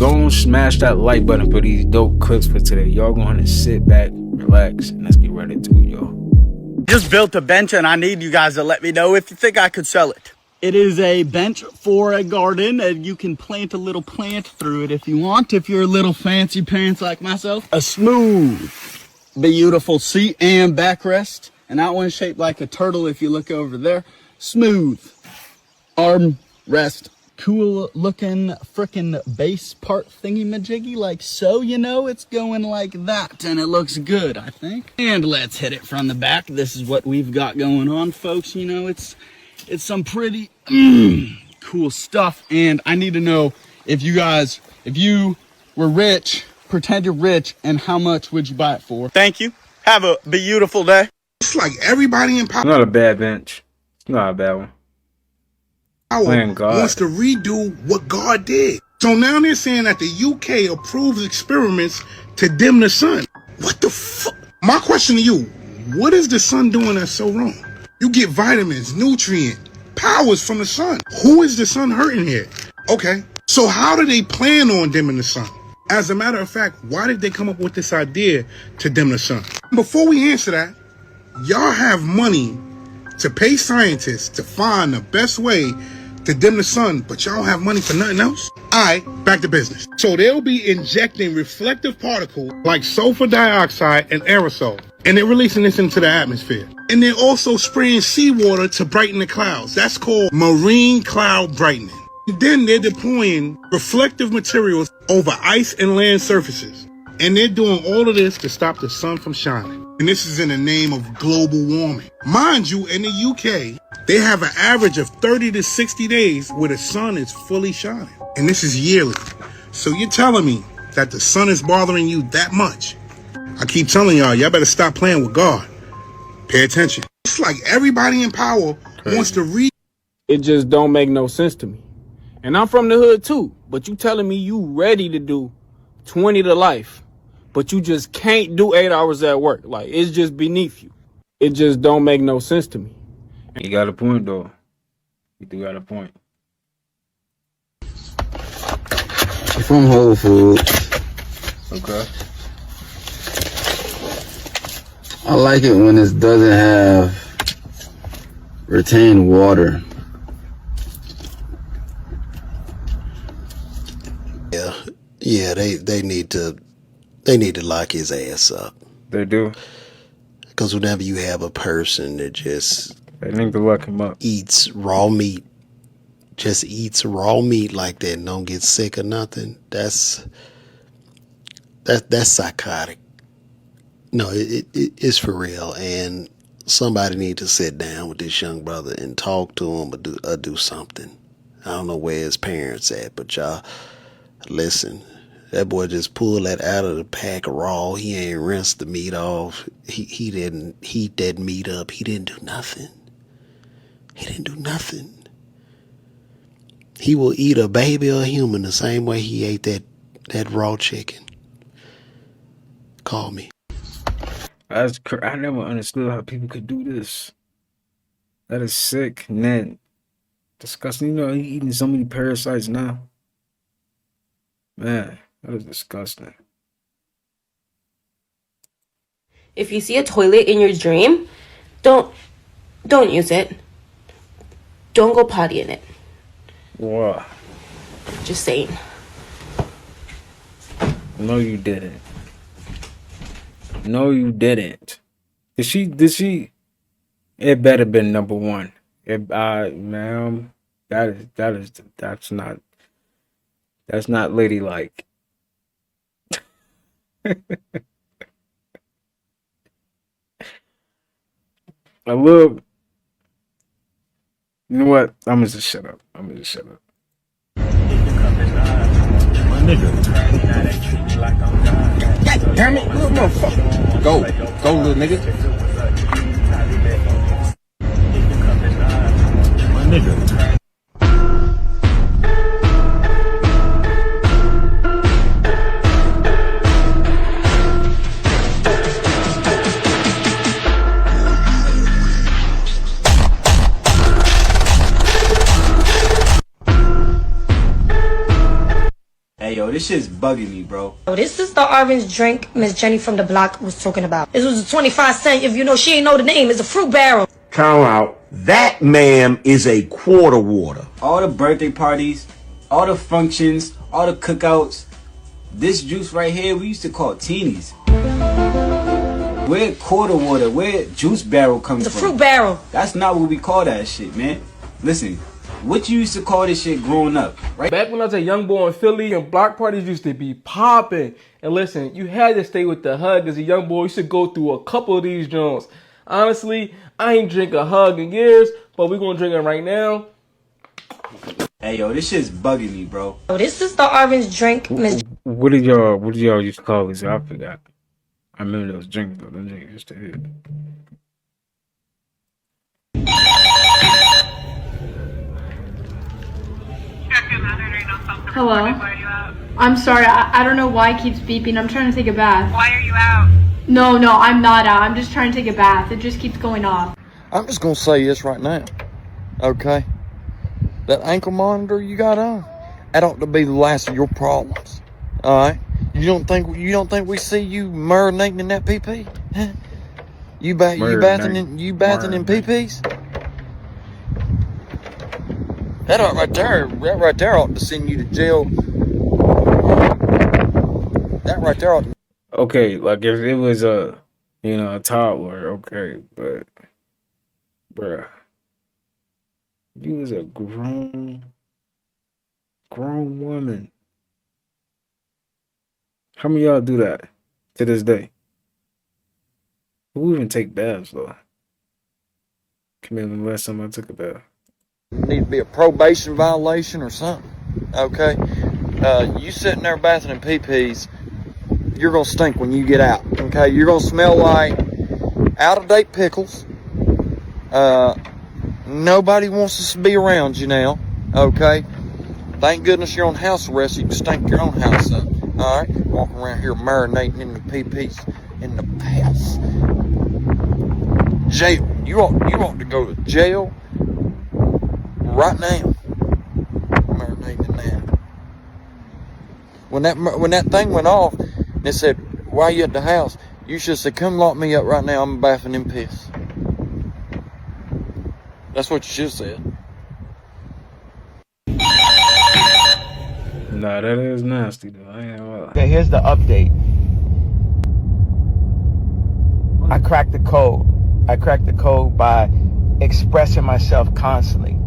go and smash that like button for these dope clips for today. Y'all going to sit back, relax, and let's get right into it, y'all. Just built a bench and I need you guys to let me know if you think I could sell it. It is a bench for a garden and you can plant a little plant through it if you want, if you're a little fancy pants like myself. A smooth, beautiful seat and backrest. And that one's shaped like a turtle if you look over there. Smooth arm rest. Cool looking frickin' base part thingy majiggy like so, you know, it's going like that and it looks good, I think. And let's hit it from the back. This is what we've got going on, folks. You know, it's some pretty cool stuff. And I need to know if you were rich, pretend you're rich, and how much would you buy it for? Thank you. Have a beautiful day. It's like everybody in power. Not a bad bench. Not a bad one. Wants to redo what God did. So now they're saying that the UK approves experiments to dim the sun. What the fuck? My question to you, what is the sun doing that's so wrong? You get vitamins, nutrient, powers from the sun. Who is the sun hurting here? Okay, so how do they plan on dimming the sun? As a matter of fact, why did they come up with this idea to dim the sun? Before we answer that, y'all have money to pay scientists to find the best way to dim the sun, but y'all have money for nothing else? Alright, back to business. So they'll be injecting reflective particles like sulfur dioxide and aerosol, and they're releasing this into the atmosphere. And they're also spraying seawater to brighten the clouds. That's called marine cloud brightening. And then they're deploying reflective materials over ice and land surfaces. And they're doing all of this to stop the sun from shining. And this is in the name of global warming. Mind you, in the UK, they have an average of 30 to 60 days where the sun is fully shining. And this is yearly. So you're telling me that the sun is bothering you that much? I keep telling y'all better stop playing with God. Pay attention. It's like everybody in power wants to read. It just don't make no sense to me. And I'm from the hood too, but you telling me you ready to do 20 to life, but you just can't do 8 hours at work. Like, it's just beneath you. It just don't make no sense to me. You got a point, though. You do got a point. From Whole Foods. Okay. I like it when it doesn't have retained water. Yeah, they need to lock his ass up. They do. Because whenever you have a person that just they need to lock him up, eats raw meat like that and don't get sick or nothing, that's psychotic. No, it's for real, and somebody need to sit down with this young brother and talk to him or do something. I don't know where his parents at, but y'all listen. That boy just pulled that out of the pack raw. He ain't rinsed the meat off. He didn't heat that meat up. He didn't do nothing. He will eat a baby or a human the same way he ate that raw chicken. Call me. I never understood how people could do this. That is sick and then disgusting. You know, he eating so many parasites now. Man, that is disgusting. If you see a toilet in your dream, don't use it. Don't go potty in it. What? Just saying. No, you didn't. No, you didn't. Did she? It better been number one. Ma'am, that's not ladylike. I love. You know what? I'm gonna just shut up. My nigga. God damn it, little motherfucker. Go, little nigga. My nigga. Hey yo, Yo, this shit's bugging me, bro. Oh, this is the orange drink Miss Jenny from the block was talking about. This was a 25-cent. If you know she ain't know the name, it's a fruit barrel. Count out. That, ma'am, is a quarter water. All the birthday parties, all the functions, all the cookouts. This juice right here, we used to call teenies. Where quarter water, where juice barrel comes from? It's a fruit barrel. That's not what we call that shit, man. Listen, what you used to call this shit growing up, right? Back when I was a young boy in Philly and block parties used to be popping. And listen, you had to stay with the hug as a young boy. You used to go through a couple of these joints. Honestly, I ain't drink a hug in years, but we gonna drink it right now. Hey, yo, this shit's bugging me, bro. Oh, this is the orange drink Miss. What did y'all used to call this? I forgot. I remember those drinks though. Them drinks used to hit. Hello? I'm sorry, I don't know why it keeps beeping. I'm trying to take a bath. Why are you out? No, I'm not out. I'm just trying to take a bath. It just keeps going off. I'm just gonna say this right now, okay? That ankle monitor you got on, that ought to be the last of your problems. All right? You don't think we see you marinating in that pee-pee? Huh? You bathing in pee-pees? That right there ought to send you to jail. That right there ought to... Okay, like if it was a toddler, okay, but bruh, you was a grown woman. How many of y'all do that to this day? Who even take baths though? Can remember the last time I took a bath? Need to be a probation violation or something. Okay? You sitting there bathing in pee-pees, you're gonna stink when you get out. Okay? You're gonna smell like out-of-date pickles. Nobody wants us to be around you now. Okay? Thank goodness you're on house arrest, so you can stink your own house up. Alright? Walking around here marinating in the pee-pees in the past. Jail. You ought to go to jail right now. Marinating in that. When that thing went off, and it said, "Why are you at the house?" You should say, "Come lock me up right now. I'm bathing in piss." That's what you should have said. Nah, that is nasty though. I ain't gonna lie. Okay, here's the update. I cracked the code. I cracked the code by expressing myself constantly.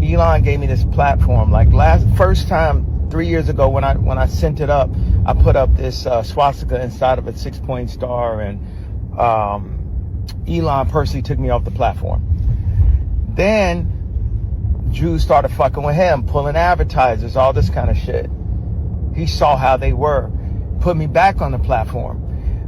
Elon gave me this platform. Like first time 3 years ago when I sent it up, I put up this swastika inside of a 6-point star, and Elon personally took me off the platform. Then Jews started fucking with him, pulling advertisers, all this kind of shit. He saw how they were, put me back on the platform.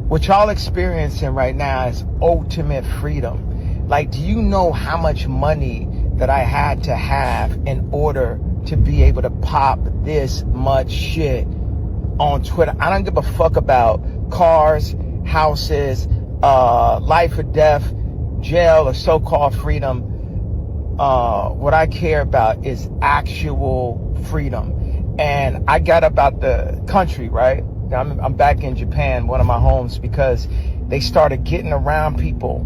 What y'all experiencing right now is ultimate freedom. Like, do you know how much money that I had to have in order to be able to pop this much shit on Twitter? I don't give a fuck about cars, houses, life or death, jail, or so-called freedom. What I care about is actual freedom. And I got up out the country, right? I'm back in Japan, one of my homes, because they started getting around people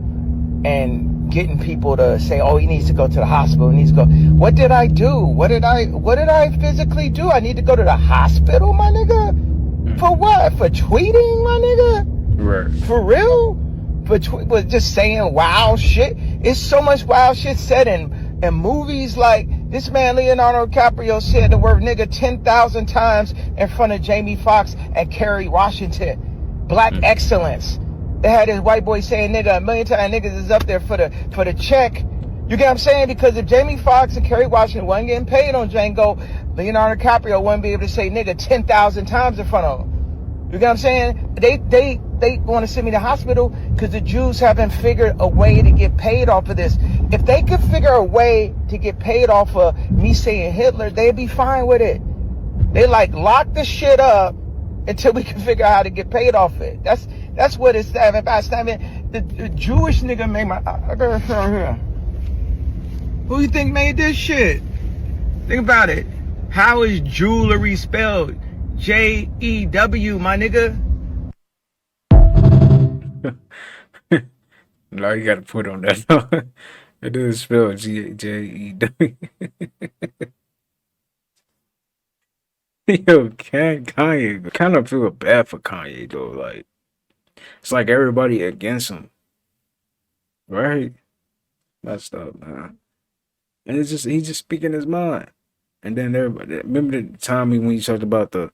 and getting people to say, "Oh, he needs to go to the hospital. He needs to go." What did I do? What did I physically do? I need to go to the hospital, my nigga? For what? For tweeting, my nigga? Right. For real? For just saying wild shit? It's so much wild shit said in movies. Like this man Leonardo DiCaprio said the word nigga 10,000 times in front of Jamie Foxx and Kerry Washington. Black excellence. They had this white boy saying nigga a million times. Niggas is up there for the check. You get what I'm saying? Because if Jamie Foxx and Kerry Washington wasn't getting paid on Django, Leonardo DiCaprio wouldn't be able to say nigga 10,000 times in front of him. You get what I'm saying? They want to send me to the hospital because the Jews haven't figured a way to get paid off of this. If they could figure a way to get paid off of me saying Hitler, they'd be fine with it. They like lock the shit up until we can figure out how to get paid off it. That's what it's about. I mean, the Jewish nigga made my. I got it from here. Who you think made this shit? Think about it. How is jewelry spelled? J-E-W, my nigga. No, you gotta put on that. It is spelled J-E-W. Yo, Kanye, kind of feel bad for Kanye though. Like, it's like everybody against him, right? Messed up, man. And it's just he's just speaking his mind. And then everybody, remember the time when he talked about the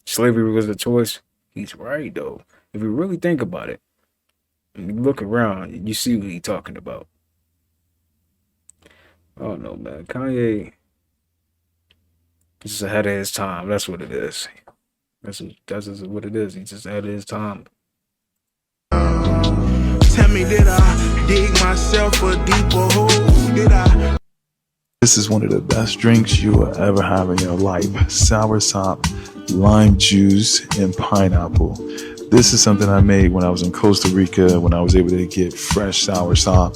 slavery was a choice? He's right though. If you really think about it, and you look around, you see what he's talking about. I don't know, man. Kanye is just ahead of his time. That's what it is. That's just what it is. He's just ahead of his time. Tell me, did I dig myself a deeper hole? Did I? This is one of the best drinks you will ever have in your life. Soursop, lime juice, and pineapple. This is something I made when I was in Costa Rica, when I was able to get fresh soursop.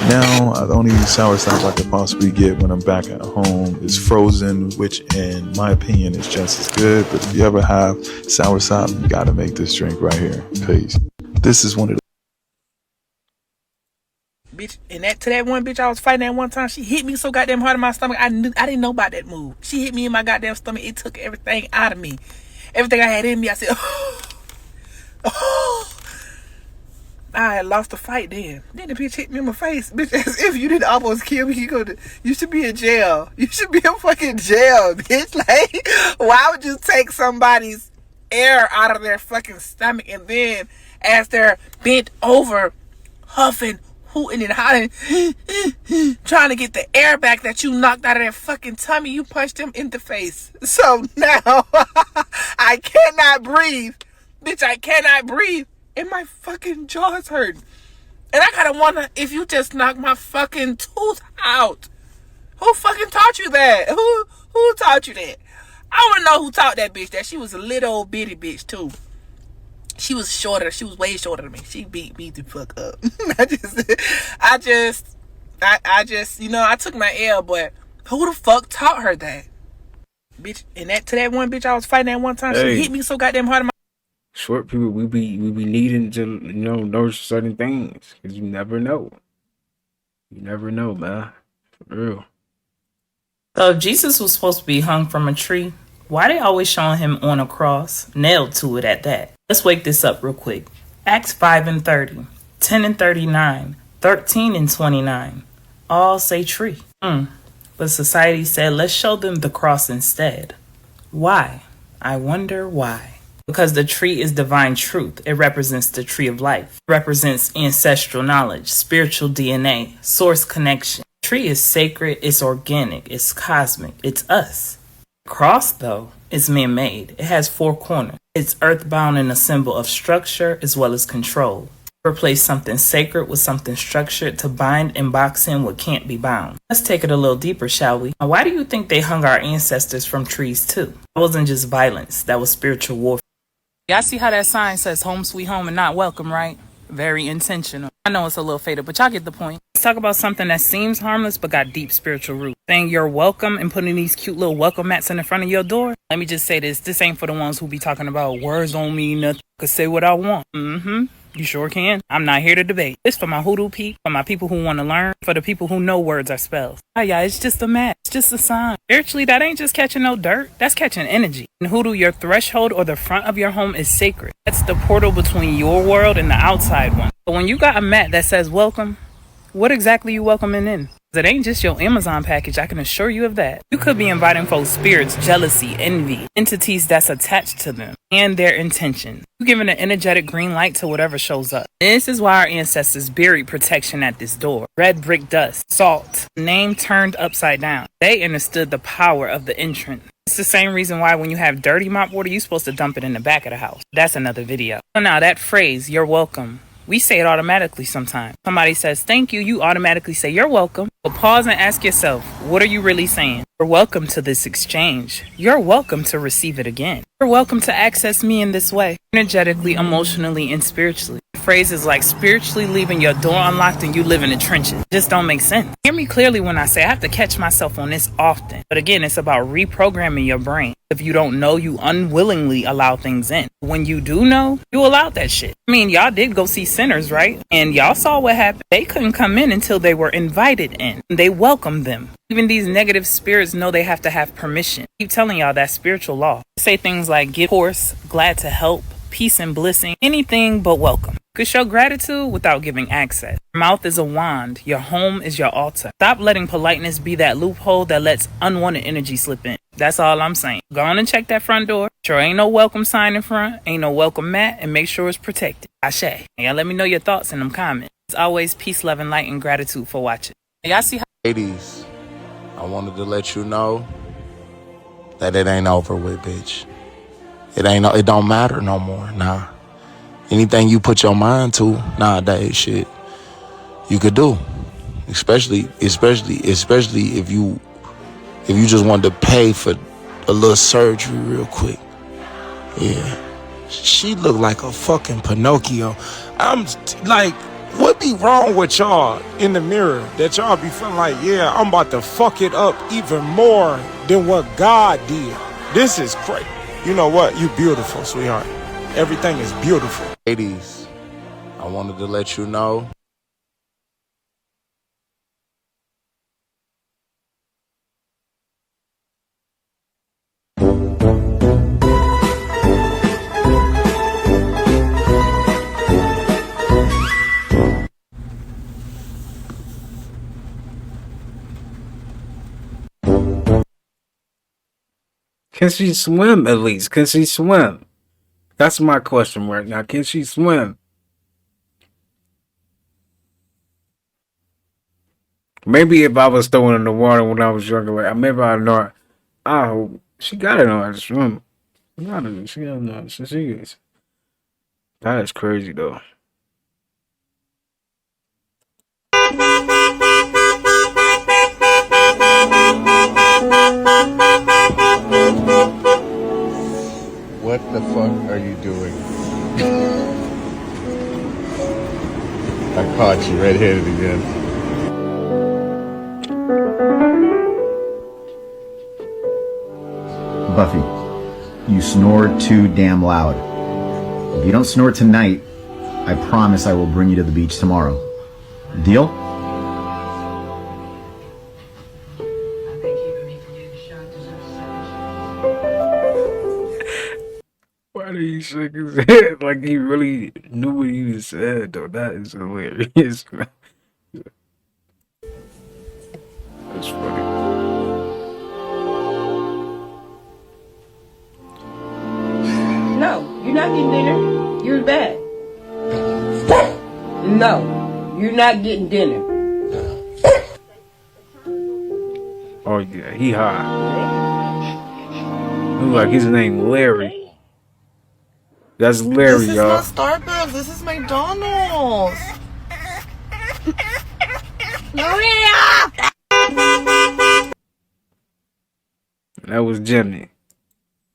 Now, the only soursop I could possibly get when I'm back at home is frozen, which in my opinion is just as good. But if you ever have soursop, you gotta make this drink right here. Peace. This is one of the bitch, and to that one bitch I was fighting that one time, she hit me so goddamn hard in my stomach. I didn't know about that move. She hit me in my goddamn stomach. It took everything out of me. Everything I had in me, I said, oh. I had lost the fight then. Then the bitch hit me in my face. Bitch, as if you didn't almost kill me. You should be in jail. You should be in fucking jail, bitch. Like, why would you take somebody's air out of their fucking stomach and then as they're bent over, huffing, hooting and hollering, trying to get the air back that you knocked out of their fucking tummy, you punched them in the face. So now I cannot breathe. Bitch, I cannot breathe. And my fucking jaw's hurting. And I gotta wonder if you just knocked my fucking tooth out. Who fucking taught you that? Who taught you that? I wanna know who taught that bitch that. She was a little old bitty bitch too. She was shorter. She was way shorter than me. She beat me the fuck up. I just, you know, I took my L, but who the fuck taught her that? Bitch, and to that one bitch I was fighting that one time, she hit me so goddamn hard in my... Short people, we be needing to, you know certain things. Because you never know. You never know, man. For real. So if Jesus was supposed to be hung from a tree, why they always showing him on a cross, nailed to it at that? Let's wake this up real quick. Acts 5 and 30, 10 and 39, 13 and 29. All say tree. But society said, let's show them the cross instead. Why? I wonder why. Because the tree is divine truth. It represents the tree of life. It represents ancestral knowledge, spiritual DNA, source connection. The tree is sacred, it's organic, it's cosmic, it's us. The cross, though, is man-made. It has 4 corners. It's earthbound and a symbol of structure as well as control. Replace something sacred with something structured to bind and box in what can't be bound. Let's take it a little deeper, shall we? Now, why do you think they hung our ancestors from trees too? That wasn't just violence, that was spiritual warfare. Y'all see how that sign says home sweet home and not welcome, right? Very intentional. I know it's a little faded, but y'all get the point. Let's talk about something that seems harmless but got deep spiritual roots. Saying you're welcome and putting these cute little welcome mats in the front of your door. Let me just say this ain't for the ones who be talking about words don't mean nothing. I could say what I want. You sure can. I'm not here to debate. It's for my hoodoo peep, for my people who want to learn, for the people who know words are spells. Yeah, it's just a mat. It's just a sign. Spiritually, that ain't just catching no dirt. That's catching energy. In hoodoo, your threshold or the front of your home is sacred. That's the portal between your world and the outside one. But when you got a mat that says welcome, what exactly you welcoming in? It ain't just your Amazon package, I can assure you of that. You could be inviting folks' spirits, jealousy, envy, entities that's attached to them, and their intention. You giving an energetic green light to whatever shows up. This is why our ancestors buried protection at this door. Red brick dust, salt, name turned upside down. They understood the power of the entrance. It's the same reason why when you have dirty mop water, you're supposed to dump it in the back of the house. That's another video. So now that phrase, you're welcome, we say it automatically sometimes. Somebody says thank you, you automatically say you're welcome. But pause and ask yourself, what are you really saying? You're welcome to this exchange. You're welcome to receive it again. You're welcome to access me in this way, energetically, emotionally, and spiritually. phrases like spiritually leaving your door unlocked and you live in the trenches. It just don't make sense. Hear me clearly when I say I have to catch myself on this often. But again, it's about reprogramming your brain. If you don't know, you unwillingly allow things in. When you do know, you allow that shit. I mean, y'all did go see Sinners, right? And y'all saw what happened. They couldn't come in until they were invited in. They welcomed them. Even these negative spirits know they have to have permission. I keep telling y'all that spiritual law. Say things like give course, glad to help, peace and blessing, anything but welcome. You could show gratitude without giving access. Your mouth is a wand. Your home is your altar. Stop letting politeness be that loophole that lets unwanted energy slip in. That's all I'm saying. Go on and check that front door. Sure ain't no welcome sign in front, ain't no welcome mat, and make sure it's protected. Ashe. And y'all let me know your thoughts in them comments. As always, peace, love, and light, and gratitude for watching. Y'all see how... Ladies, I wanted to let you know that it ain't over with, bitch. It don't matter no more, nah. Anything you put your mind to nowadays, shit, you could do. Especially if you just wanted to pay for a little surgery real quick. Yeah. She looked like a fucking Pinocchio. I'm like, what be wrong with y'all in the mirror that y'all be feeling like, yeah, I'm about to fuck it up even more than what God did. This is crazy. You know what? You beautiful, sweetheart. Everything is beautiful. Ladies, I wanted to let you know. Can she swim at least? Can she swim? That's my question right now. Can she swim? Maybe if I was thrown in the water when I was younger, like maybe I know. Oh, she gotta know how to swim. She gotta know how to swim. That is crazy though. What the fuck are you doing? I caught you red-handed again. Buffy, you snored too damn loud. If you don't snore tonight, I promise I will bring you to the beach tomorrow. Deal? Why did he shake his head like he really knew what he was saying though? That is hilarious. That's funny. No, you're not getting dinner. You're in bed. No, you're not getting dinner. Oh yeah, he high. Look like his name Larry. That's Larry, y'all. This is not Starbucks. This is McDonald's. That was Jimmy.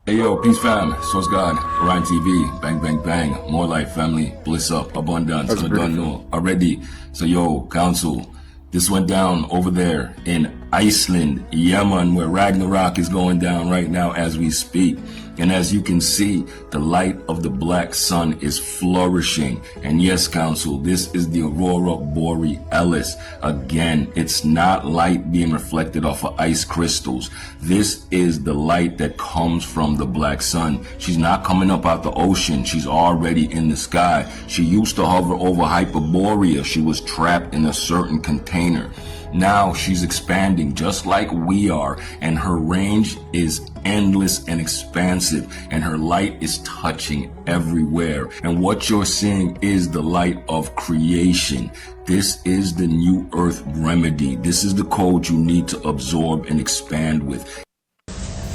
Hey yo, peace fam, source God, Ryan TV, bang bang bang, more life, family, bliss up, abundance, no, already. So yo, council, this went down over there in Iceland, Yemen, where Ragnarok is going down right now as we speak. And as you can see, the light of the black sun is flourishing. And yes, council, this is the aurora borealis. Again, it's not light being reflected off of ice crystals. This is the light that comes from the black sun. She's not coming up out the ocean. She's already in the sky. She used to hover over Hyperborea. She was trapped in a certain container. Now she's expanding just like we are, and her range is endless and expansive, and her light is touching everywhere. And what you're seeing is the light of creation. This is the new earth remedy. This is the code you need to absorb and expand with.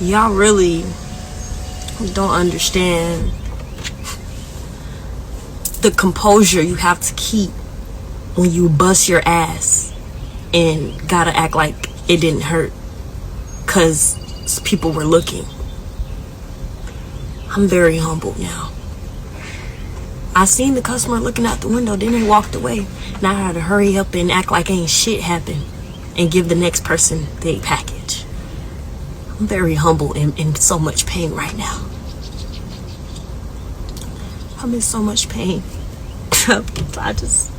Y'all really don't understand the composure you have to keep when you bust your ass and gotta act like it didn't hurt because people were looking. I'm very humbled now. I seen the customer looking out the window, then they walked away. Now I had to hurry up and act like ain't shit happened and give the next person their package. I'm very humble and in so much pain right now. I'm in so much pain. I just...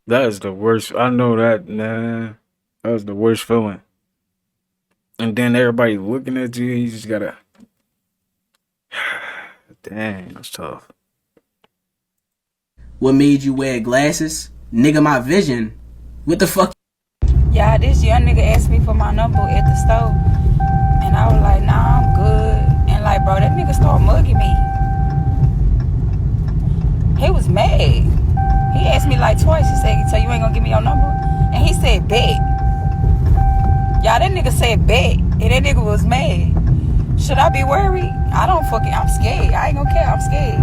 That is the worst. I know that, man. That was the worst feeling. And then everybody looking at you, you just gotta... Dang, that's tough. What made you wear glasses? Nigga, my vision. What the fuck? Yeah, this young nigga asked me for my number at the store. And I was like, nah, I'm good. And like, bro, that nigga started mugging me. He was mad. He asked me like twice. He said, so you ain't gonna give me your number? And he said, bet. Y'all, that nigga said bet. And that nigga was mad. Should I be worried? I'm scared. I ain't gonna care, I'm scared.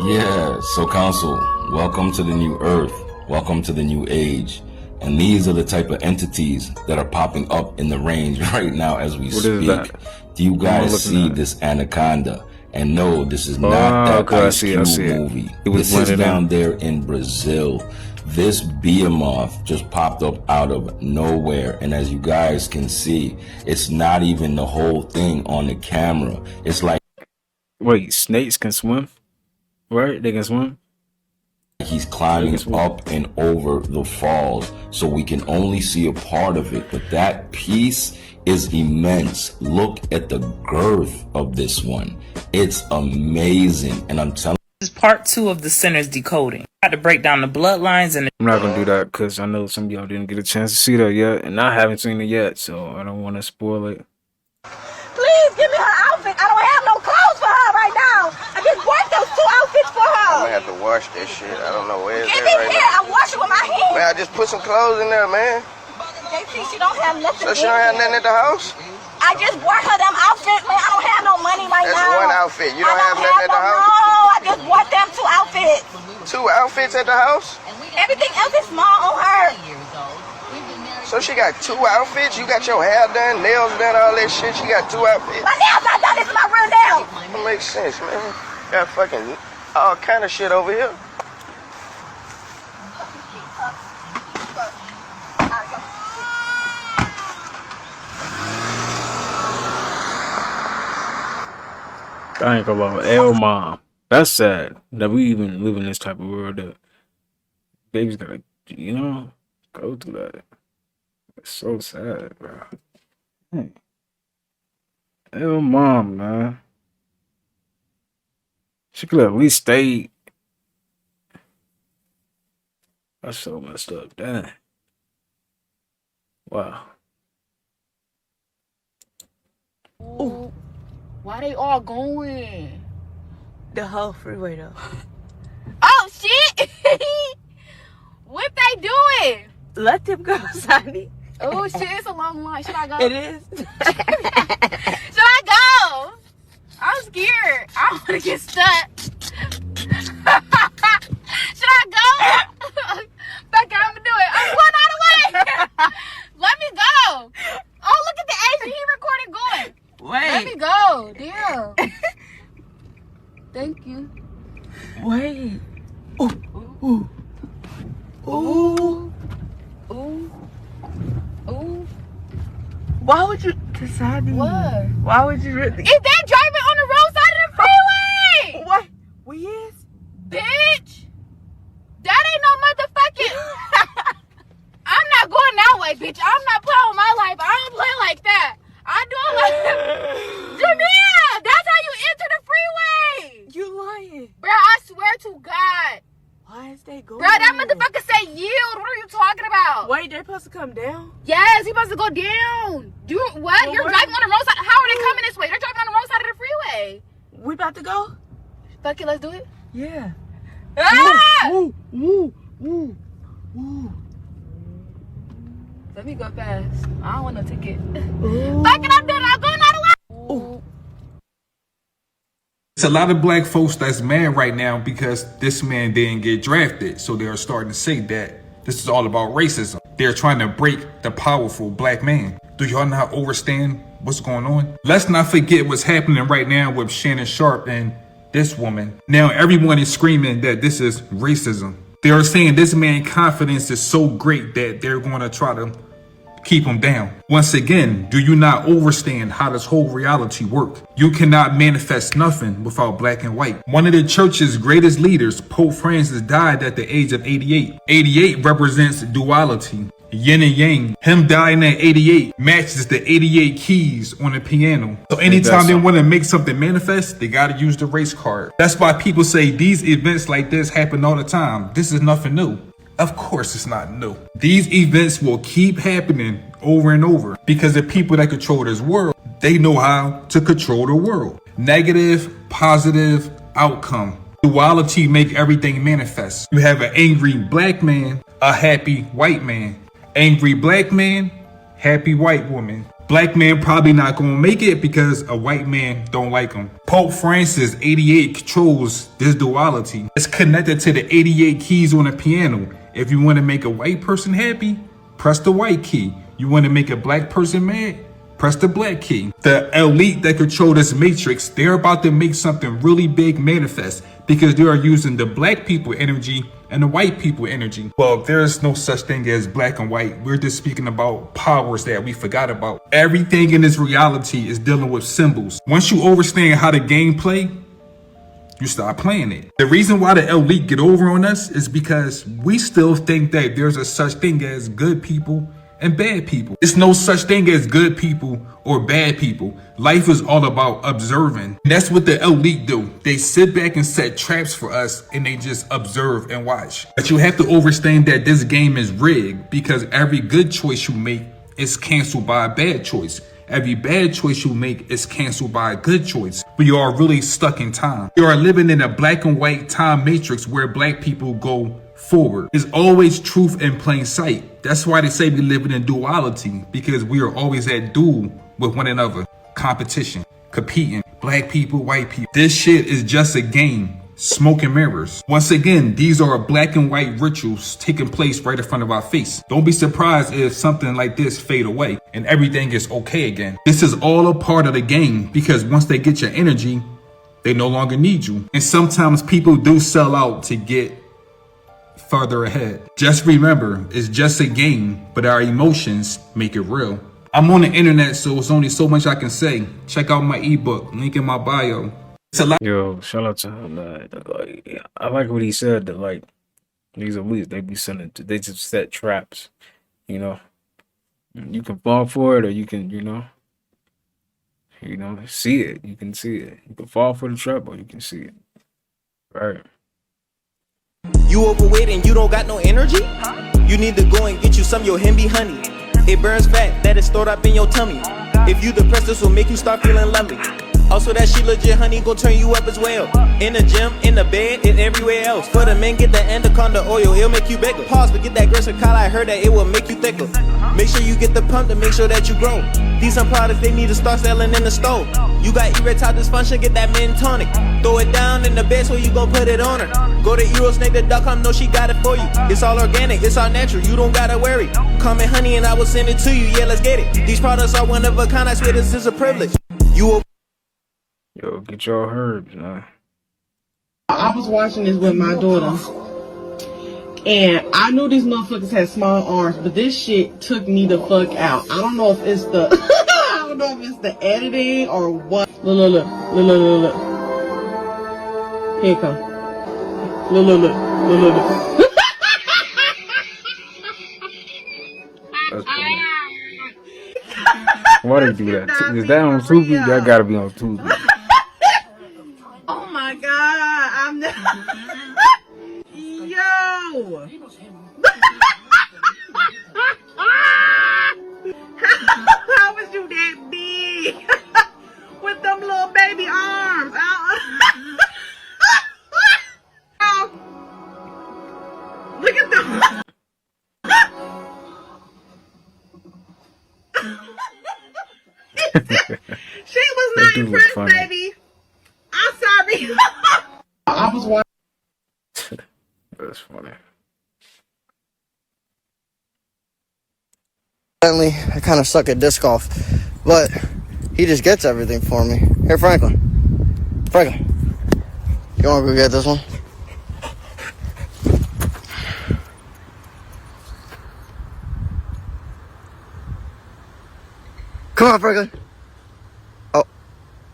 Yeah, so council, welcome to the new earth. Welcome to the new age. And these are the type of entities that are popping up in the range right now as we speak. Do you guys see this anaconda? And no, this is not that Ice Cube movie. This is down there in Brazil. This behemoth just popped up out of nowhere. And as you guys can see, it's not even the whole thing on the camera. It's like... Wait, snakes can swim? Right? They can swim? He's climbing up and over the falls, so we can only see a part of it, but that piece is immense. Look at the girth of this one. It's amazing, and I'm telling you. This is part 2 of the Sinner's Decoding. I had to break down the bloodlines and I'm not gonna do that because I know some of y'all didn't get a chance to see that yet, and I haven't seen it yet, so I don't want to spoil it. Please give me her outfit. I don't have no clothes for her right now. I just bought those 2 outfits for her. I'm gonna have to wash that shit. I don't know where it's Give at me right here. now. I wash it with my hands. Man, I just put some clothes in there, man. JC, she don't have nothing. So she don't have nothing at the house? I just bought her them outfits, man. I don't have no money right now. That's one outfit. You don't have nothing at the house? No, I just bought them 2 outfits. 2 outfits at the house? Everything else is small on her. So she got 2 outfits? You got your hair done, nails done, all that shit. She got 2 outfits? My nails not done. This is my real nails. That makes sense, man. Got fucking all kind of shit over here. I ain't gonna lie. L mom. That's sad that we even live in this type of world that babies gotta, go through that. It's so sad, bro. Hey. L mom, man. She could have at least stayed. That's so messed up. Damn. Wow. Ooh. Why they all going? The whole freeway though. Oh shit! What they doing? Let them go, Sonny. Oh shit, it's a long line. Should I go? It is. Should I go? I'm scared. I don't want to get stuck. Should I go? Fuck it, I'm gonna do it. I'm going all the way. Let me go. Oh, look at the Asian. He recorded going. Wait. Let me go. Damn. Thank you. Wait. Ooh. Ooh. Ooh. Ooh. Why would you decide? What? Why would you really? Is they driving on the wrong side of the freeway? What? We is? Bitch. That ain't no motherfucking. I'm not going that way, bitch. I'm not playing with my life. I don't play like that. I do it like Jamia, that's how you enter the freeway. You lying. Bro, I swear to God. Why is they going? Bro, that motherfucker say yield. What are you talking about? Wait, they're supposed to come down? Yes, he supposed to go down. What? Well, you're driving on the wrong side. How are they coming this way? They're driving on the wrong side of the freeway. We about to go? Fuck it, let's do it. Yeah. Ah! Woo, woo, woo, woo. Let me go fast. I don't want no ticket. Fuck it, I'm doing it. I'm going all the way. Ooh. It's a lot of black folks that's mad right now because this man didn't get drafted. So they're starting to say that this is all about racism. They're trying to break the powerful black man. Do y'all not understand what's going on? Let's not forget what's happening right now with Shannon Sharp and this woman. Now everyone is screaming that this is racism. They are saying this man's confidence is so great that they're going to try to keep him down. Once again, do you not understand how this whole reality works? You cannot manifest nothing without black and white. One of the church's greatest leaders, Pope Francis, died at the age of 88. 88 represents duality, yin and yang. Him dying at 88 matches the 88 keys on the piano. So anytime they want to make something manifest, they got to use the race card. That's why people say these events like this happen all the time. This is nothing new. Of course it's not new. These events will keep happening over and over because the people that control this world, they know how to control the world. Negative, positive outcome. Duality make everything manifest. You have an angry black man, a happy white man. Angry black man, happy white woman. Black man probably not gonna make it because a white man don't like him. Pope Francis 88 controls this duality. It's connected to the 88 keys on the piano. If you want to make a white person happy, press the white key. You want to make a black person mad, press the black key. The elite that control this matrix, they're about to make something really big manifest because they are using the black people energy and the white people energy. Well, there's no such thing as black and white. We're just speaking about powers that we forgot about. Everything in this reality is dealing with symbols. Once you understand how the game play, you start playing it. The reason why the elite get over on us is because we still think that there's a such thing as good people and bad people. It's no such thing as good people or bad people. Life is all about observing. And that's what the elite do. They sit back and set traps for us and they just observe and watch. But you have to understand that this game is rigged because every good choice you make is canceled by a bad choice. Every bad choice you make is canceled by a good choice. We are really stuck in time. We are living in a black and white time matrix where black people go forward. There's always truth in plain sight. That's why they say we live in duality, because we are always at duel with one another. Competition, competing, black people, white people. This shit is just a game. Smoke and mirrors. Once again, these are black and white rituals taking place right in front of our face. Don't be surprised if something like this fade away and everything is okay again. This is all a part of the game because once they get your energy, they no longer need you. And sometimes people do sell out to get further ahead. Just remember, it's just a game, but our emotions make it real. I'm on the internet, so it's only so much I can say. Check out my ebook, link in my bio. Yo, shout out to him. Like, I like what he said that like these elites they be sending they just set traps. You know, you can fall for it or you can see it. You can see it. You can fall for the trap or you can see it. Right. You overweight and you don't got no energy? You need to go and get you some your Hemby honey. It burns fat that is stored up in your tummy. If you depressed, this will make you start feeling lovely. Also that she legit honey gon' turn you up as well. In the gym, in the bed, and everywhere else. For the men, get the anaconda oil, it'll make you bigger. Pause, but get that Grisicala, I heard that it will make you thicker. Make sure you get the pump to make sure that you grow. These some products they need to start selling in the store. You got erectile dysfunction, get that men tonic. Throw it down in the bed so you gon' put it on her. Go to Eurosnake.com, know she got it for you. It's all organic, it's all natural, you don't gotta worry. Come in honey and I will send it to you, yeah let's get it. These products are one of a kind, I swear this is a privilege. Yo, get your herbs, man. I was watching this with my daughter, and I knew these motherfuckers had small arms, but this shit took me the fuck out. I don't know if it's the I don't know if it's the editing or what. Look. Here it come. Look. That's funny. Why they do that? Is that on Tubi? That gotta be on Tubi. Oh my god, I'm not. Yo! How was you that big? With them little baby arms. Look at them. She was not impressed, baby. I'm sorry. I was watching. That's funny. Apparently, I kind of suck at disc golf, but He just gets everything for me. Here, Franklin. Franklin. You wanna go get this one? Come on, Franklin. Oh,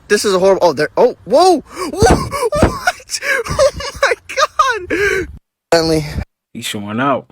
this is a horrible. Oh, there. Oh, whoa! Whoa! What? Oh my God! Finally, He's showing out.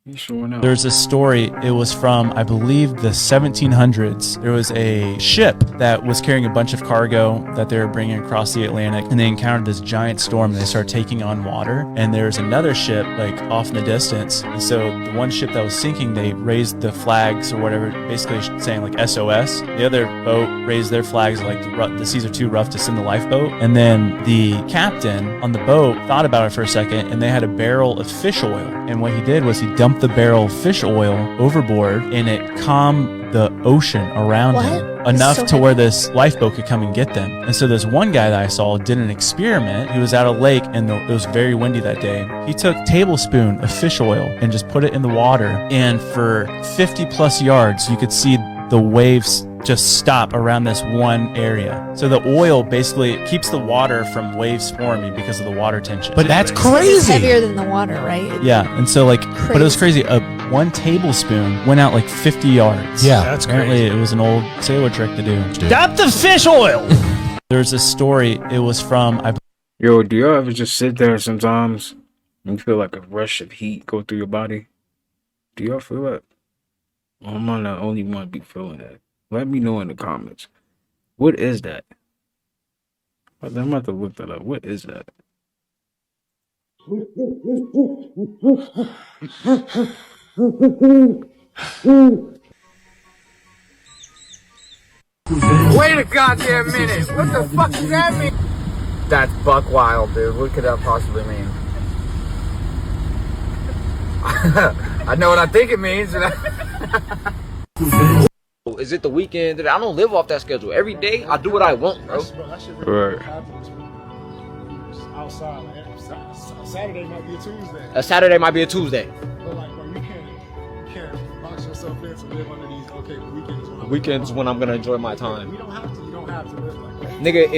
He's showing out. There's a story, it was from, I believe, the 1700s. There was a ship that was carrying a bunch of cargo that they were bringing across the Atlantic, and they encountered this giant storm, and they started taking on water, and there's another ship, like, off in the distance, and so the one ship that was sinking, they raised the flags or whatever, basically saying, like, SOS. The other boat raised their flags, like, the seas are too rough to send the lifeboat, and then the captain on the boat thought about it for a second, and they had a barrel of fish oil, and what he did was he dumped the barrel of fish oil overboard, and it calmed the ocean around him enough to where this lifeboat could come and get them. And so this one guy that I saw did an experiment. He was at a lake, and it was very windy that day. He took a tablespoon of fish oil and just put it in the water, and for 50 plus yards you could see the waves just stop around this one area. So the oil basically keeps the water from waves forming because of the water tension. But that's crazy. It's heavier than the water, right? Yeah, and so like, but it was crazy. One tablespoon went out like 50 yards. Yeah, that's apparently it was an old sailor trick to do. Stop the fish oil. There's a story. It was from. Yo, do y'all ever just sit there sometimes and you feel like a rush of heat go through your body? Do y'all feel that? Or am I the only one be feeling that? Let me know in the comments. What is that? I'm about to look that up. What is that? Wait a goddamn minute! What the fuck does that mean? That's buck wild, dude. What could that possibly mean? I know what I think it means. Is it the weekend? I don't live off that schedule. Every day, I do what I want, bro. Right. Outside, Saturday might be a Tuesday. A Saturday might be a Tuesday. But like, bro, you can't box yourself in to live under these. Okay, the weekend is when Weekends when I'm gonna enjoy my time. You don't have to. You don't have to live like that. Nigga,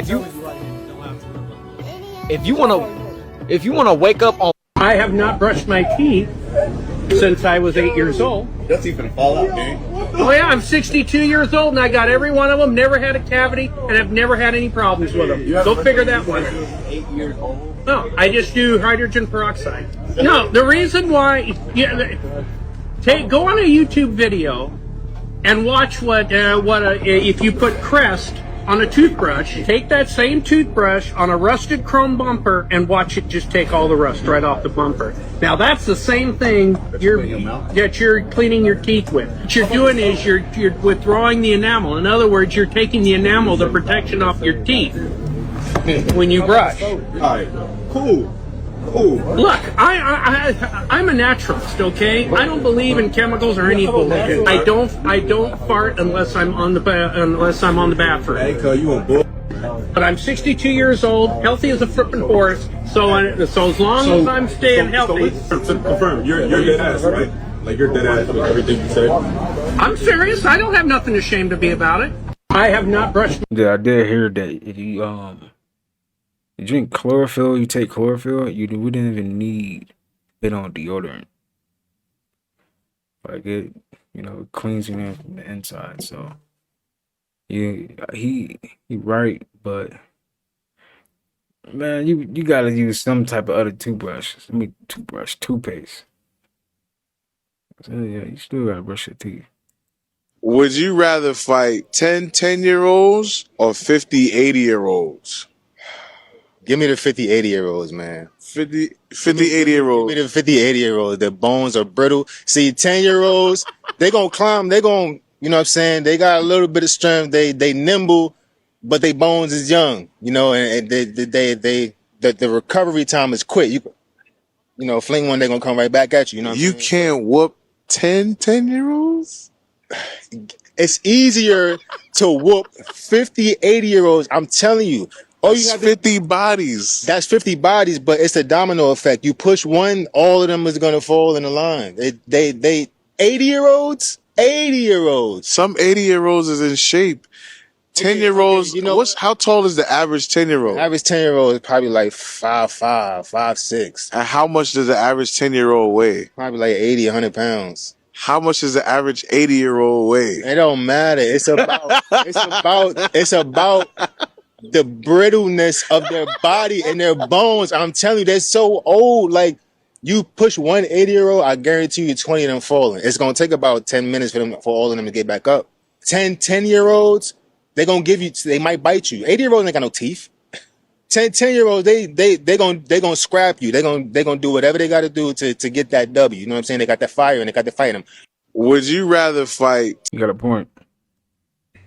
if you wanna wake up on. I have not brushed my teeth since I was 8 years old. That's even fall out, dude. Oh yeah, I'm 62 years old and I got every one of them, never had a cavity, and I've never had any problems with them. Go figure that one out. 8 years old. No, I just do hydrogen peroxide. No, the reason why, go on a YouTube video and watch if you put Crest on a toothbrush, take that same toothbrush on a rusted chrome bumper and watch it just take all the rust right off the bumper. Now that's the same thing that you're cleaning your teeth with. What you're doing is you're withdrawing the enamel. In other words, you're taking the enamel, the protection off your teeth when you brush. Alright, cool. Look, I'm a naturalist, okay? I don't believe in chemicals or any bullshit. I don't fart unless I'm on the bathroom. Hey, cuz you a bull. But I'm 62 years old, healthy as a flippin' horse. So as long as I'm staying healthy. Confirm, you're dead ass, right? Like you're dead ass with everything you said. I'm serious. I don't have nothing ashamed to be about it. I have not brushed. Yeah, I did hear that if you drink chlorophyll, you take chlorophyll, you wouldn't even need it on deodorant. Like it cleans you from the inside. So yeah, he right, but man, you gotta use some type of other toothbrush. Toothpaste. So yeah, you still gotta brush your teeth. Would you rather fight 10-year-olds or 50 80-year-olds? Give me the 50 80-year-olds, man. 50 80-year-olds. Give me the 50 80-year-olds. Their bones are brittle. See, 10-year-olds, they gonna climb. They gonna, you know what I'm saying? They got a little bit of strength. They nimble, but their bones is young. You know, and the recovery time is quick. You fling one, they gonna come right back at you. You know what I'm saying? You can't whoop 10-year-olds? It's easier to whoop 50 80-year-olds. I'm telling you. That's 50 bodies. That's 50 bodies, but it's the domino effect. You push one, all of them is gonna fall in the line. They 80-year-olds, 80-year-olds. Some 80-year-olds is in shape. 10-year-olds, you know, how tall is the average 10-year-old? Average 10-year-old is probably like 5'5", 5'6". And how much does the average 10-year-old weigh? Probably like 80, 100 pounds. How much does the average 80-year-old weigh? It don't matter. It's about the brittleness of their body and their bones. I'm telling you, they're so old. Like, you push one 80-year-old, I guarantee you 20 of them falling. It's gonna take about 10 minutes for all of them to get back up. 10-year-olds, they might bite you. 80-year-olds ain't got no teeth. 10-year-olds, they gonna scrap you. They gonna do whatever they gotta do to get that W. You know what I'm saying? They got that fire and they got to fight them. Would you rather fight? You got a point.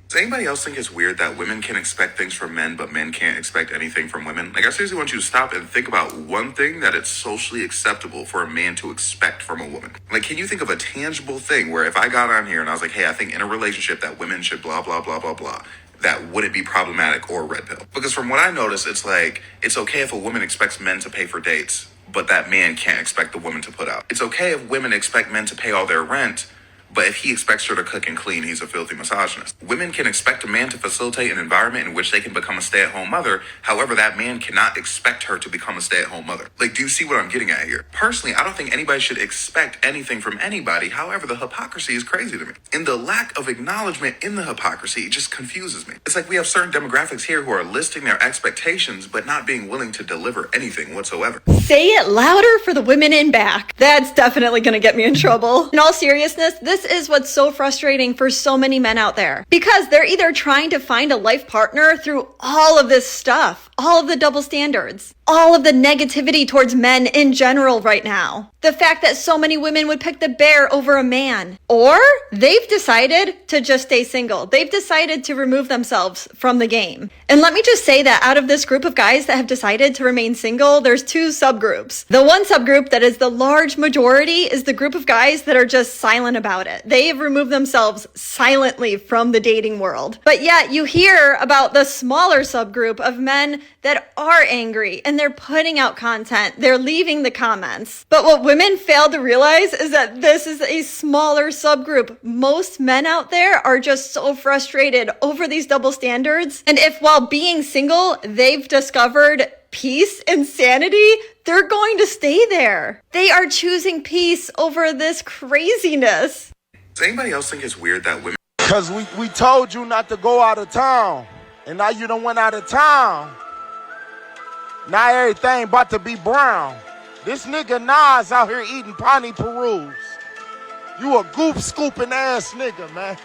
Does anybody else think it's weird that women can expect things from men, but men can't expect anything from women? Like, I seriously want you to stop and think about one thing that it's socially acceptable for a man to expect from a woman. Like, can you think of a tangible thing where if I got on here and I was like, hey, I think in a relationship that women should blah, blah, blah, blah, blah, that wouldn't be problematic or red pill? Because from what I notice, it's like, it's okay if a woman expects men to pay for dates, but that man can't expect the woman to put out. It's okay if women expect men to pay all their rent, but if he expects her to cook and clean, he's a filthy misogynist. Women can expect a man to facilitate an environment in which they can become a stay-at-home mother. However, that man cannot expect her to become a stay-at-home mother. Like, do you see what I'm getting at here? Personally, I don't think anybody should expect anything from anybody. However, the hypocrisy is crazy to me. And the lack of acknowledgement in the hypocrisy just confuses me. It's like we have certain demographics here who are listing their expectations, but not being willing to deliver anything whatsoever. Say it louder for the women in back. That's definitely gonna get me in trouble. In all seriousness, this is what's so frustrating for so many men out there, because they're either trying to find a life partner through all of this stuff, all of the double standards, all of the negativity towards men in general right now. The fact that so many women would pick the bear over a man. Or they've decided to just stay single. They've decided to remove themselves from the game. And let me just say that out of this group of guys that have decided to remain single, there's two subgroups. The one subgroup that is the large majority is the group of guys that are just silent about it. They have removed themselves silently from the dating world. But yet you hear about the smaller subgroup of men that are angry and they're putting out content. They're leaving the comments. But what women fail to realize is that this is a smaller subgroup. Most men out there are just so frustrated over these double standards. And if while being single, they've discovered peace and sanity, they're going to stay there. They are choosing peace over this craziness. Does anybody else think it's weird that women... Because we told you not to go out of town. And now you done went out of town. Now everything about to be brown. This nigga Nas out here eating Pani Perus. You a goop scooping ass nigga, man.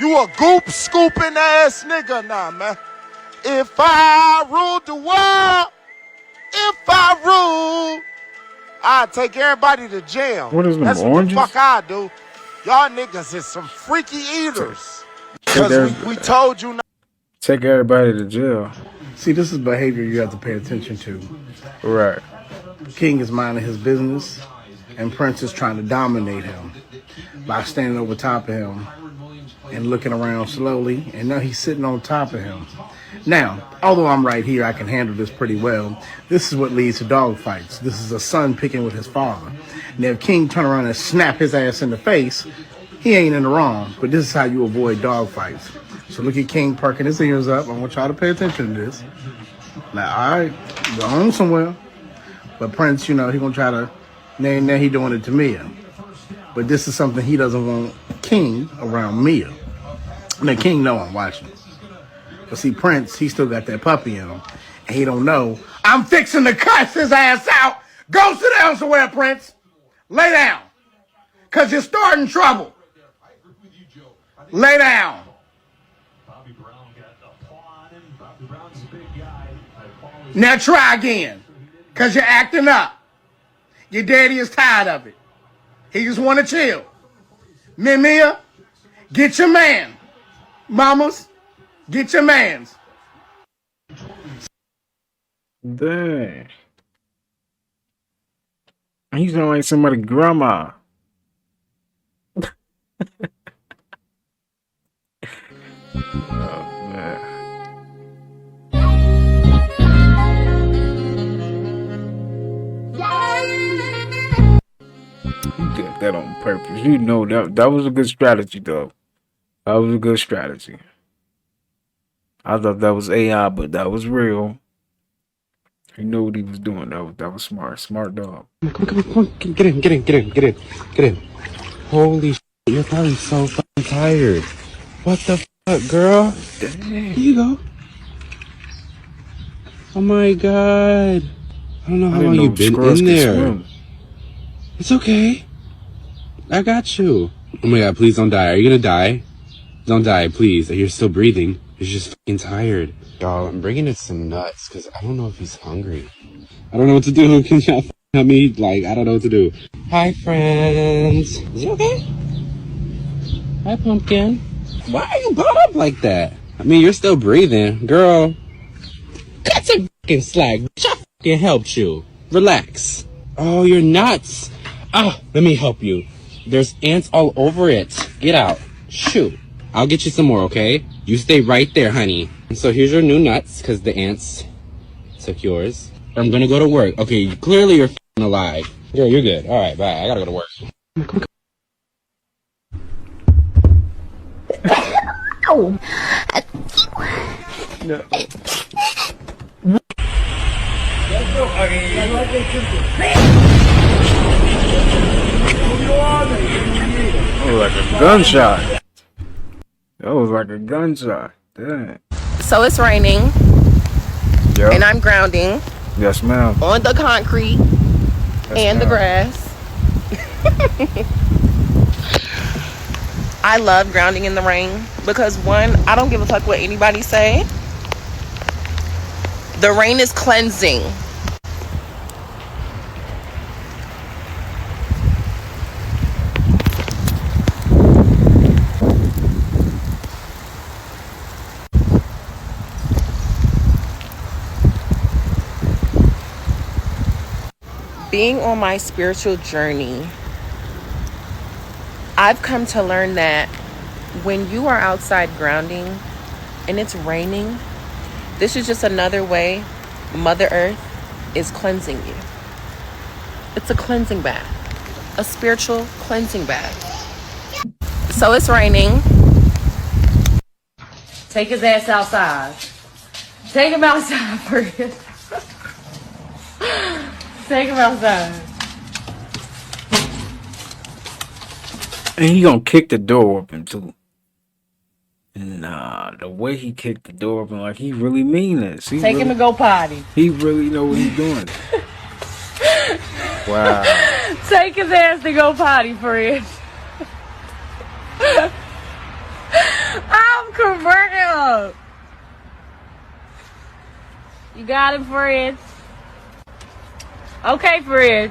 You a goop scooping ass nigga now, man. If I ruled the world, I'd take everybody to jail. What is them, That's oranges? what the fuck I do. Y'all niggas is some freaky eaters. Because we told you not. Take everybody to jail. See, this is behavior you have to pay attention to. Right. King is minding his business, and Prince is trying to dominate him by standing over top of him and looking around slowly, and now he's sitting on top of him. Now, although I'm right here, I can handle this pretty well. This is what leads to dog fights. This is a son picking with his father. Now, if King turn around and snap his ass in the face, he ain't in the wrong, but this is how you avoid dog fights. So look at King perking his ears up. I want y'all to pay attention to this. Now, all right, go on somewhere. But Prince, you know, he gonna try to, now he doing it to Mia. But this is something he doesn't want King around Mia. Now, King know I'm watching. But see, Prince, he still got that puppy in him. And he don't know, I'm fixing to cuss his ass out. Go sit down somewhere, Prince. Lay down. Because you're starting trouble. Lay down. Now try again, because you're acting up. Your daddy is tired of it. He just want to chill. Mimia, get your man. Mamas, get your mans. Dang. He's sound like somebody's grandma. Oh, man. You that on purpose. You know that was a good strategy, though. That was a good strategy. I thought that was AI, but that was real. He knew what he was doing. That was smart. Smart dog. Come on. Get in. Holy shit, you're probably so fucking tired. What the fuck, girl? Dang. Here you go. Oh my god. I don't know how long you've been in there. It's okay. I got you. Oh my god, please don't die. Are you gonna die? Don't die, please. You're still breathing. You're just fucking tired. Y'all, I'm bringing in some nuts because I don't know if he's hungry. I don't know what to do. Can y'all help me? Like, I don't know what to do. Hi, friends. Is he okay? Hi, Pumpkin. Why are you brought up like that? I mean, you're still breathing. Girl, cut some fucking slack. Bitch, I fucking helped you. Relax. Oh, you're nuts. Ah, let me help you. There's ants all over it. Get out. Shoot. I'll get you some more, okay? You stay right there, honey. So here's your new nuts, because the ants took yours. I'm gonna go to work. Okay, clearly you're f***ing alive. Girl, you're good. Alright, bye. I gotta go to work. Come. Ow! No. Oh, like a gunshot. That was like a gunshot. Damn. So it's raining. Yep. And I'm grounding. Yes, ma'am. On the concrete and the grass. I love grounding in the rain because one, I don't give a fuck what anybody say. The rain is cleansing. Being on my spiritual journey, I've come to learn that when you are outside grounding and it's raining, this is just another way Mother Earth is cleansing you. It's a cleansing bath, a spiritual cleansing bath. So it's raining. Take his ass outside. Take him outside first. Take him outside. And he gonna kick the door open too. Nah, the way he kicked the door open, like he really mean this. Take him to go potty. He really know what he's doing. Wow. Take his ass to go potty, friend. I'm converted. You got him, friend. Okay, Fred.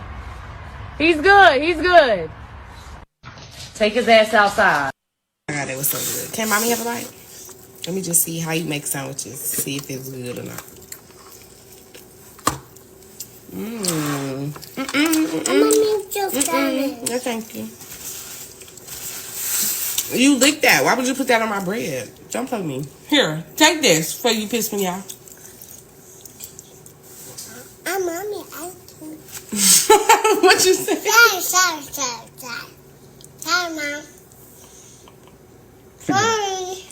He's good. Take his ass outside. Oh my god, that was so good. Can mommy have a bite? Let me just see how you make sandwiches. See if it's good or not. No, thank you. You licked that. Why would you put that on my bread? Don't play me. Here, take this before you piss me off. Mommy, What you say? Sorry, Mom. Sorry.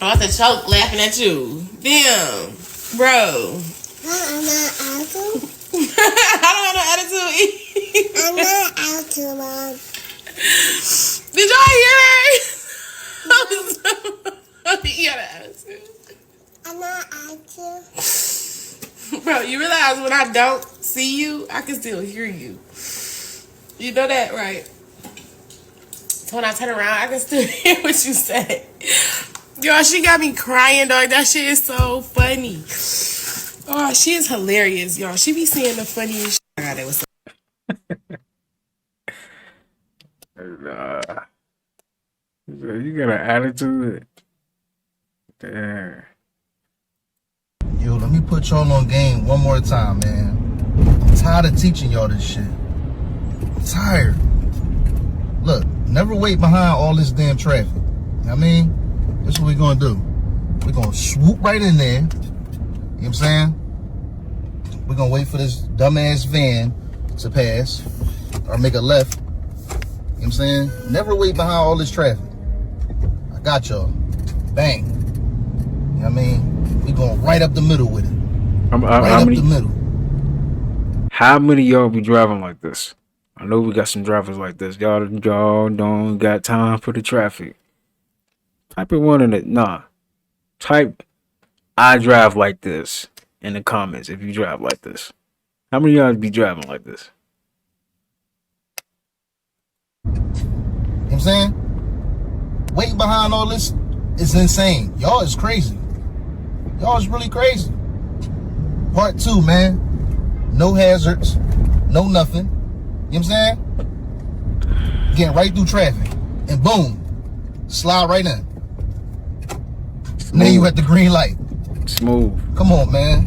I have to choke laughing at you. Damn, bro. I'm not attitude. I don't have no attitude. I'm not attitude, Mom. Did y'all hear her? You got an attitude. I'm not attitude. Bro, you realize when I don't see you, I can still hear you. You know that, right? So when I turn around, I can still hear what you say. Y'all, she got me crying, dog. That shit is so funny. Oh, she is hilarious, y'all. She be saying the funniest shit. Oh, God, that was so You got an attitude. Damn. Yo, let me put y'all on game one more time, man. I'm tired of teaching y'all this shit. I'm tired. Look, never wait behind all this damn traffic. You know what I mean? This is what we're gonna do. We're gonna swoop right in there. You know what I'm saying? We're gonna wait for this dumbass van to pass or make a left. You know what I'm saying? Never wait behind all this traffic. I got y'all. Bang. You know what I mean? We going right up the middle with it. Right up the middle. How many of y'all be driving like this? I know we got some drivers like this. Y'all don't got time for the traffic. Type in one in it. Nah. Type I drive like this in the comments if you drive like this. How many of y'all be driving like this? You know what I'm saying? Waiting behind all this is insane. Y'all is crazy. Y'all is really crazy. Part 2, man. No hazards. No nothing. You know what I'm saying? Getting right through traffic. And boom. Slide right in. Smooth. Now you at the green light. Smooth. Come on, man.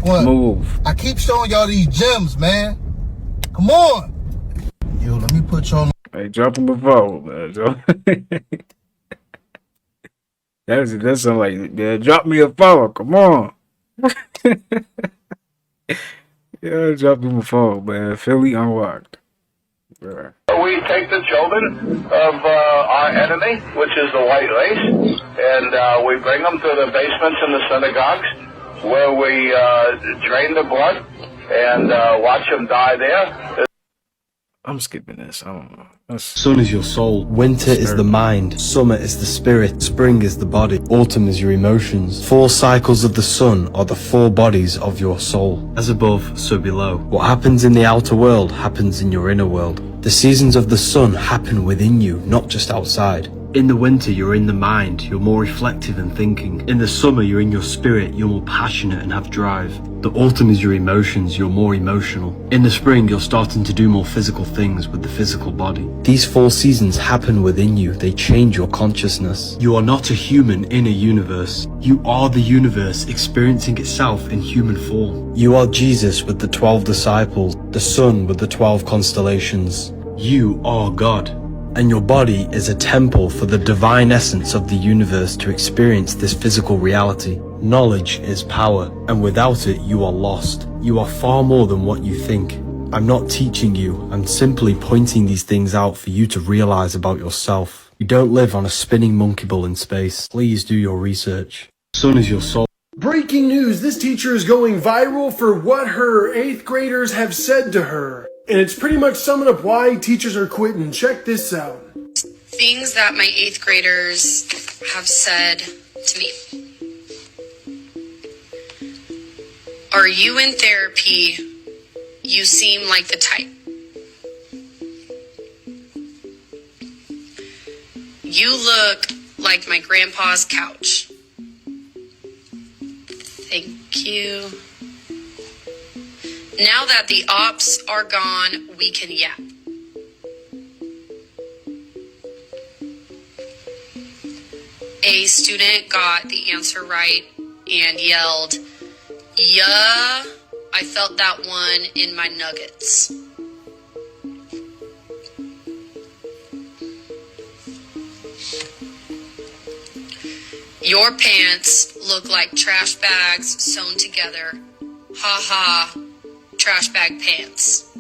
What? Smooth. I keep showing y'all these gems, man. Come on. Yo, let me put y'all on. Hey, drop him a follow, man. That's something like, yeah, drop me a follow. Come on. Yeah, drop him a follow, man. Philly Unlocked. Yeah. We take the children of our enemy, which is the white race, and we bring them to the basements in the synagogues where we drain the blood and watch them die there. I'm skipping this. I don't know. Sun is your soul, winter is the mind, summer is the spirit, spring is the body, autumn is your emotions. 4 cycles of the sun are the 4 bodies of your soul. As above, so below. What happens in the outer world happens in your inner world. The seasons of the sun happen within you, not just outside. In the winter, you're in the mind, you're more reflective and thinking. In the summer, you're in your spirit, you're more passionate and have drive. The autumn is your emotions, you're more emotional. In the spring, you're starting to do more physical things with the physical body. These 4 seasons happen within you, they change your consciousness. You are not a human in a universe. You are the universe experiencing itself in human form. You are Jesus with the 12 disciples, the sun with the 12 constellations. You are God. And your body is a temple for the divine essence of the universe to experience this physical reality. Knowledge is power, and without it you are lost. You are far more than what you think. I'm not teaching you, I'm simply pointing these things out for you to realize about yourself. You don't live on a spinning monkey ball in space. Please do your research. Sun is your soul. Breaking news, this teacher is going viral for what her 8th graders have said to her. And it's pretty much summing up why teachers are quitting. Check this out. Things that my 8th graders have said to me. Are you in therapy? You seem like the type. You look like my grandpa's couch. Thank you. Now that the ops are gone, we can yap. A student got the answer right and yelled, "Yeah, I felt that one in my nuggets." Your pants look like trash bags sewn together. Ha ha. Trash bag pants.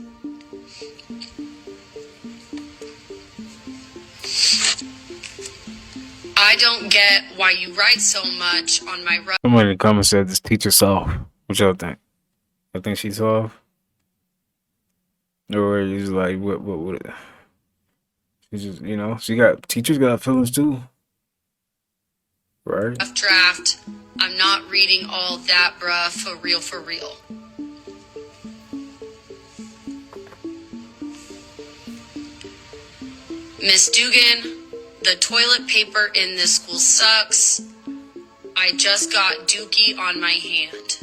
I don't get why you write so much on my Somebody in the comments said this teacher soft. What y'all think? I think she's soft? Or is like what she just, you know, teachers got feelings too. Right? rough draft. I'm not reading all that, bruh, for real, for real. Miss Dugan, the toilet paper in this school sucks. I just got dookie on my hand.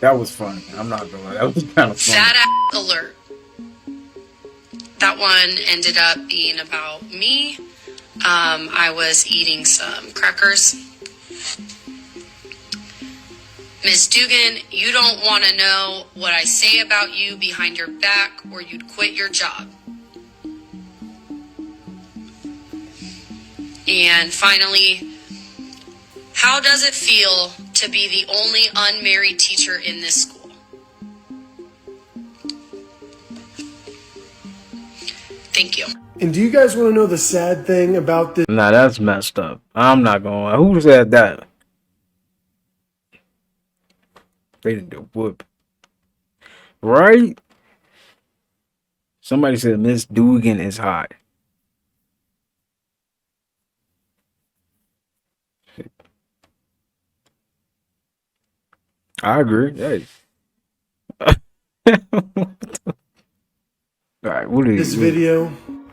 That was funny. I'm not gonna lie. That was kind of funny. Fat ass alert. That one ended up being about me. I was eating some crackers. Miss Dugan, you don't want to know what I say about you behind your back or you'd quit your job. And finally, How does it feel to be the only unmarried teacher in this school? Thank you. And do you guys want to know the sad thing about this? Nah, that's messed up. I'm not going. Who said that? They didn't do whoop. Right? Somebody said Miss Dugan is hot. I agree. Hey. Alright, what is this video?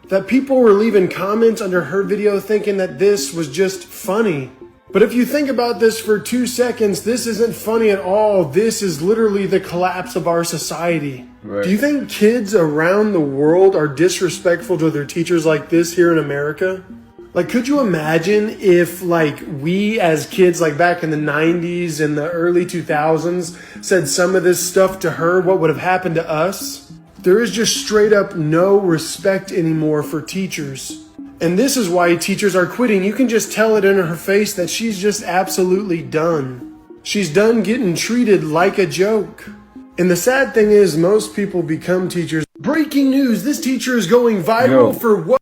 That people were leaving comments under her video thinking that this was just funny. But if you think about this for 2 seconds, this isn't funny at all. This is literally the collapse of our society. Right. Do you think kids around the world are disrespectful to their teachers like this here in America? Like, could you imagine if, like, we as kids, like back in the 90s and the early 2000s, said some of this stuff to her, what would have happened to us? There is just straight up no respect anymore for teachers. And this is why teachers are quitting. You can just tell it in her face that she's just absolutely done. She's done getting treated like a joke. And the sad thing is, most people become teachers. Breaking news, this teacher is going viral for what?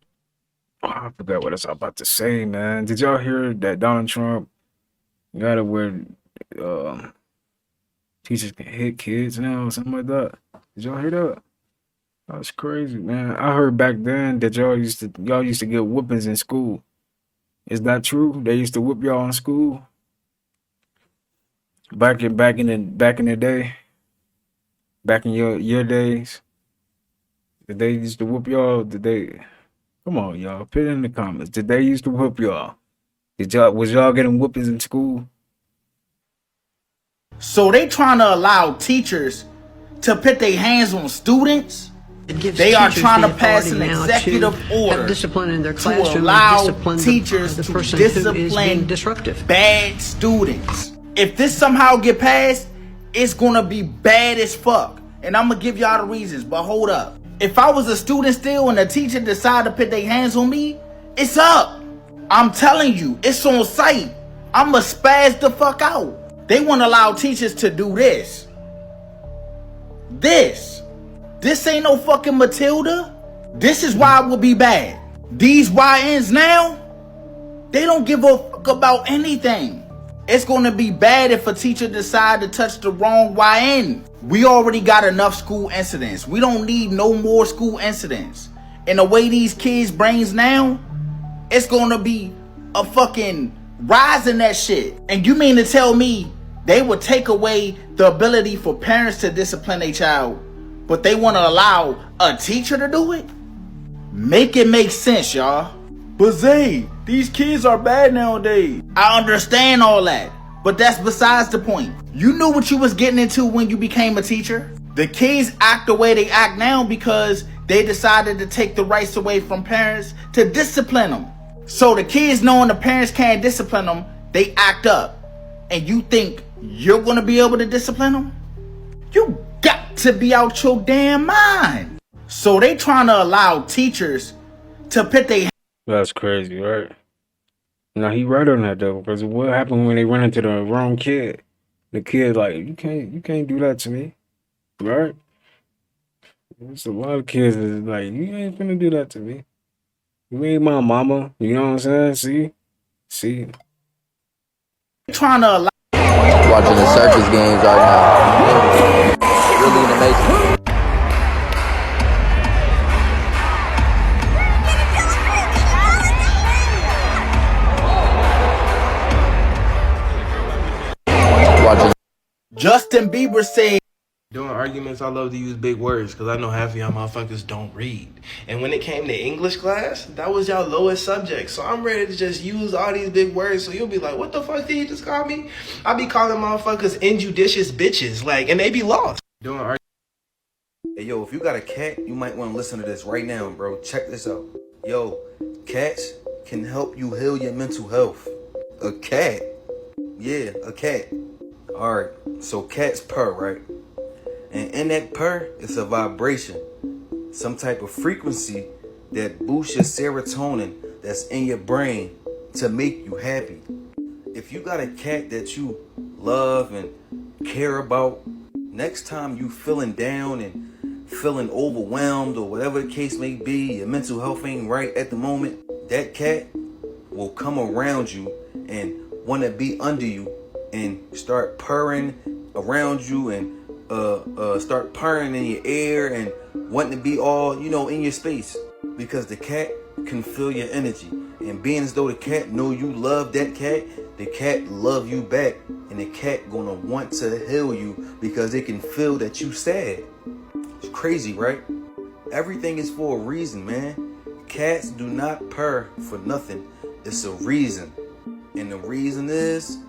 Oh, I forgot what I was about to say, man. Did y'all hear that Donald Trump got it where teachers can hit kids now or something like that? Did y'all hear that? That's crazy, man. I heard back then that y'all used to get whoopings in school. Is that true? They used to whoop y'all in school? Back in the day? Back in your days? Did they used to whoop y'all? Did they? Come on, y'all. Put it in the comments. Did they used to whoop y'all? Was y'all getting whoopings in school? So they trying to allow teachers to put their hands on students? They are trying to pass an executive order to allow teachers to discipline bad students. If this somehow get passed, it's gonna be bad as fuck. And I'm gonna give y'all the reasons, but hold up. If I was a student still and a teacher decided to put their hands on me, it's up. I'm telling you, it's on site. I'ma spaz the fuck out. They wanna allow teachers to do this. This ain't no fucking Matilda. This is why it will be bad. These YNs now, they don't give a fuck about anything. It's gonna be bad if a teacher decide to touch the wrong YN. We already got enough school incidents. We don't need no more school incidents. And the way these kids' brains now, it's gonna be a fucking rise in that shit. And you mean to tell me they would take away the ability for parents to discipline their child, but they want to allow a teacher to do it? Make it make sense, y'all. But Zay, these kids are bad nowadays. I understand all that, but that's besides the point. You knew what you was getting into when you became a teacher. The kids act the way they act now because they decided to take the rights away from parents to discipline them. So the kids, knowing the parents can't discipline them, they act up. And you think you're going to be able to discipline them? You got to be out your damn mind. So they trying to allow teachers to put their... That's crazy, right? Now he right on that though, because what happened when they run into the wrong kid? The kid like, you can't do that to me, right? There's a lot of kids that's like, you ain't gonna do that to me. You ain't my mama. You know what I'm saying? See. Trying to allow... Watching the circus games right now. Really amazing. Justin Bieber said, during arguments, I love to use big words because I know half of y'all motherfuckers don't read. And when it came to English class, that was y'all lowest subject. So I'm ready to just use all these big words. So you'll be like, what the fuck did he just call me? I be calling motherfuckers injudicious bitches, like, and they be lost. Doing arguments. Hey, yo, if you got a cat, you might want to listen to this right now, bro. Check this out. Yo, cats can help you heal your mental health. A cat? Yeah, a cat. Alright, so cats purr, right? And in that purr, it's a vibration. Some type of frequency that boosts your serotonin that's in your brain to make you happy. if you got a cat that you love and care about, next time you feeling down and feeling overwhelmed or whatever the case may be, your mental health ain't right at the moment, that cat will come around you and want to be under you and start purring around you and start purring in your ear and wanting to be all, you know, in your space, because the cat can feel your energy. And being as though the cat know you love that cat, the cat love you back, and the cat gonna want to heal you because it can feel that you sad. It's crazy, right? Everything is for a reason, man. Cats do not purr for nothing. It's a reason. And the reason is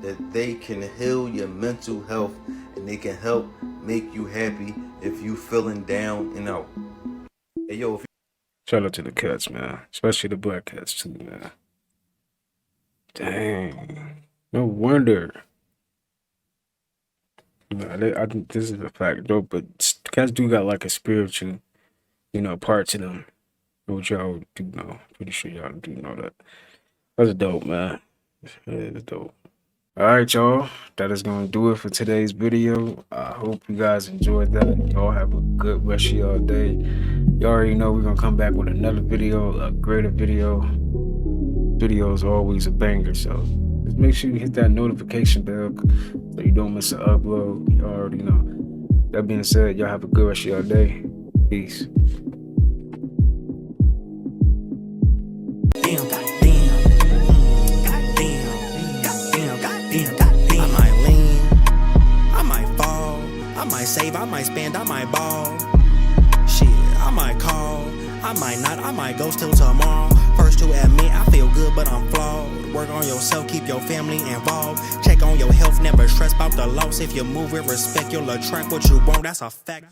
that they can heal your mental health and they can help make you happy if you feeling down and out. Hey, yo, if Shout out to the cats, man. Especially the black cats, too, man. Dang. No wonder. I think this is a fact, though, but cats do got like a spiritual, you know, part to them. Which y'all do know. Pretty sure y'all do know that. That's dope, man. It's dope. Alright, y'all. That is going to do it for today's video. I hope you guys enjoyed that. Y'all have a good rest of y'all day. You already know we're going to come back with another video, a greater video. Video is always a banger, so just make sure you hit that notification bell so you don't miss an upload. You already know. That being said, y'all have a good rest of y'all day. Peace. Save, I might spend, I might ball. Shit, I might call, I might not, I might ghost till tomorrow. First to admit, I feel good, but I'm flawed. Work on yourself, keep your family involved. Check on your health, never stress about the loss. If you move with respect, you'll attract what you want, that's a fact.